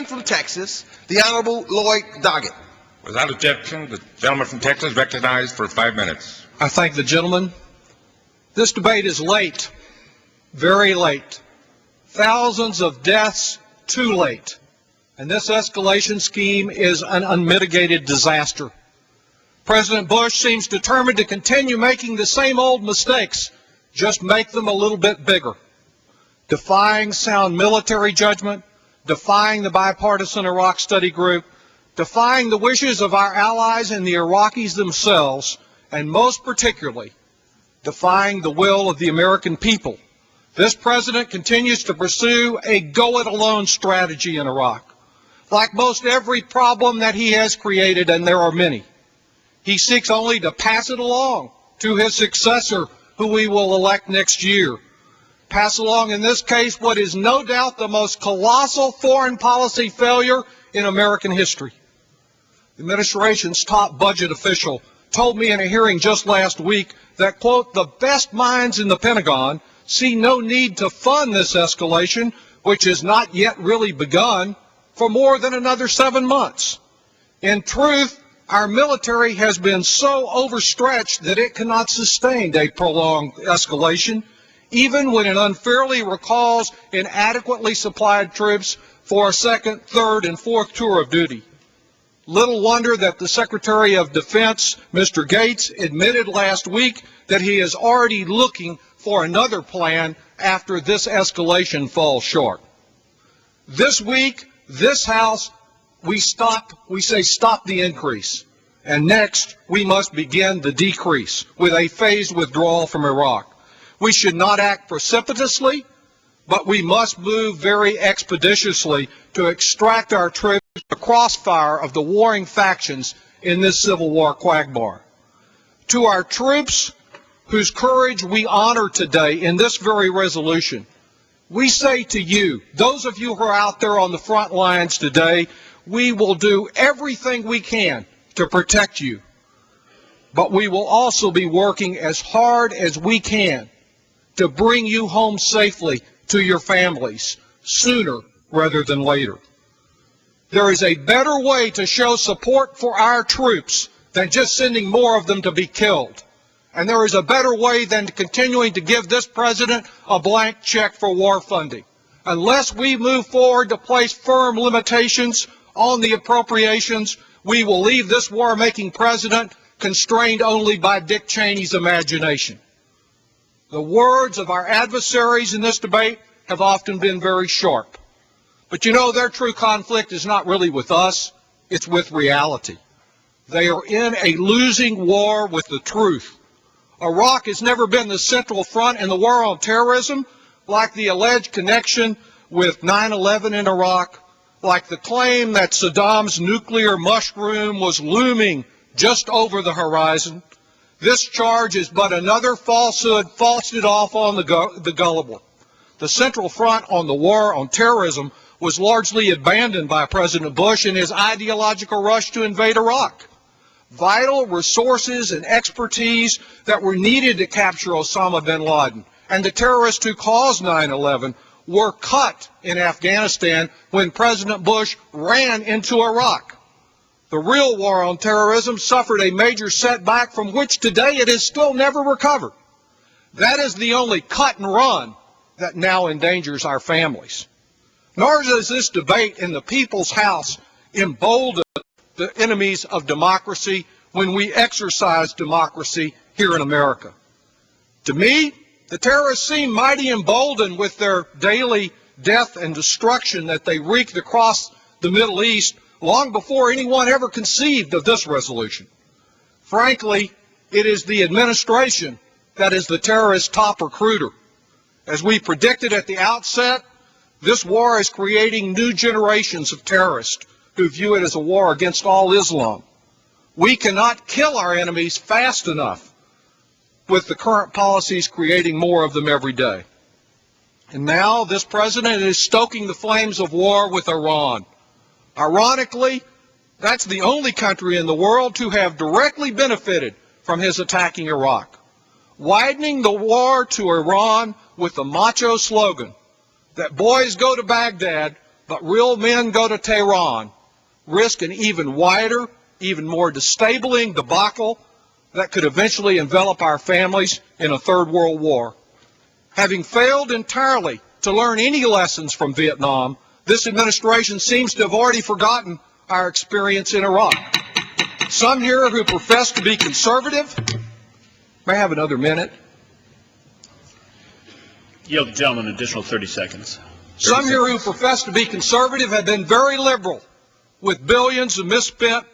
From Texas, the Honorable Lloyd Doggett. Without objection, the gentleman from Texas recognized for 5 minutes. I thank the gentleman. This debate is late, very late. Thousands of deaths too late. And this escalation scheme is an unmitigated disaster. President Bush seems determined to continue making the same old mistakes, just make them a little bit bigger. Defying sound military judgment, defying the bipartisan Iraq study group, defying the wishes of our allies and the Iraqis themselves, and most particularly, defying the will of the American people. This president continues to pursue a go-it-alone strategy in Iraq. Like most every problem that he has created, and there are many, he seeks only to pass it along to his successor, who we will elect next year. Pass along, in this case, what is no doubt the most colossal foreign policy failure in American history. The administration's top budget official told me in a hearing just last week that, quote, the best minds in the Pentagon see no need to fund this escalation, which has not yet really begun, for more than another 7 months. In truth, our military has been so overstretched that it cannot sustain a prolonged escalation, even when it unfairly recalls inadequately supplied troops for a second, third, and fourth tour of duty. Little wonder that the Secretary of Defense, Mr. Gates, admitted last week that he is already looking for another plan after this escalation falls short. This week, this House, we say stop the increase. And next, we must begin the decrease with a phased withdrawal from Iraq. We should not act precipitously, but we must move very expeditiously to extract our troops from the crossfire of the warring factions in this civil war quagmire. To our troops, whose courage we honor today in this very resolution, we say to you, those of you who are out there on the front lines today, we will do everything we can to protect you. But we will also be working as hard as we can to bring you home safely to your families sooner rather than later. There is a better way to show support for our troops than just sending more of them to be killed. And there is a better way than continuing to give this president a blank check for war funding. Unless we move forward to place firm limitations on the appropriations, we will leave this war-making president constrained only by Dick Cheney's imagination. The words of our adversaries in this debate have often been very sharp. But you know, their true conflict is not really with us, it's with reality. They are in a losing war with the truth. Iraq has never been the central front in the war on terrorism, like the alleged connection with 9/11 in Iraq, like the claim that Saddam's nuclear mushroom was looming just over the horizon. This charge is but another falsehood foisted off on the gullible. The central front on the war on terrorism was largely abandoned by President Bush in his ideological rush to invade Iraq. Vital resources and expertise that were needed to capture Osama bin Laden and the terrorists who caused 9/11 were cut in Afghanistan when President Bush ran into Iraq. The real war on terrorism suffered a major setback from which today it has still never recovered. That is the only cut and run that now endangers our families. Nor does this debate in the People's House embolden the enemies of democracy when we exercise democracy here in America. To me, the terrorists seem mighty emboldened with their daily death and destruction that they wreaked across the Middle East long before anyone ever conceived of this resolution. Frankly, it is the administration that is the terrorist top recruiter. As we predicted at the outset, this war is creating new generations of terrorists who view it as a war against all Islam. We cannot kill our enemies fast enough with the current policies creating more of them every day. And now this president is stoking the flames of war with Iran. Ironically, that's the only country in the world to have directly benefited from his attacking Iraq. Widening the war to Iran with the macho slogan that boys go to Baghdad but real men go to Tehran, risk an even wider, even more disabling debacle that could eventually envelop our families in a third world war. Having failed entirely to learn any lessons from Vietnam, this administration seems to have already forgotten our experience in Iraq. Some here who profess to be conservative, may I have another minute? Yield the gentleman an additional 30 seconds. Some here who profess to be conservative have been very liberal with billions of misspent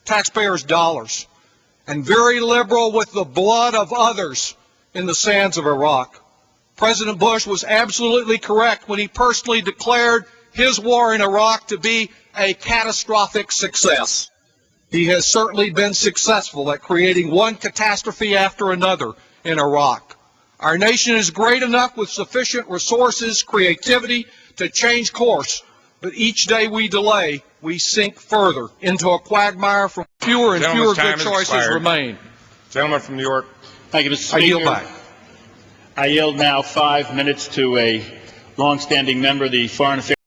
taxpayers' dollars, and very liberal with the blood of others in the sands of Iraq. President Bush was absolutely correct when he personally declared his war in Iraq to be a catastrophic success. He has certainly been successful at creating one catastrophe after another in Iraq. Our nation is great enough with sufficient resources, creativity to change course, but each day we delay, we sink further into a quagmire from fewer and fewer good choices remain. Gentleman from New York. Thank you, Mr. I Speaker. yield back. I yield now 5 minutes to a longstanding member of the Foreign Affairs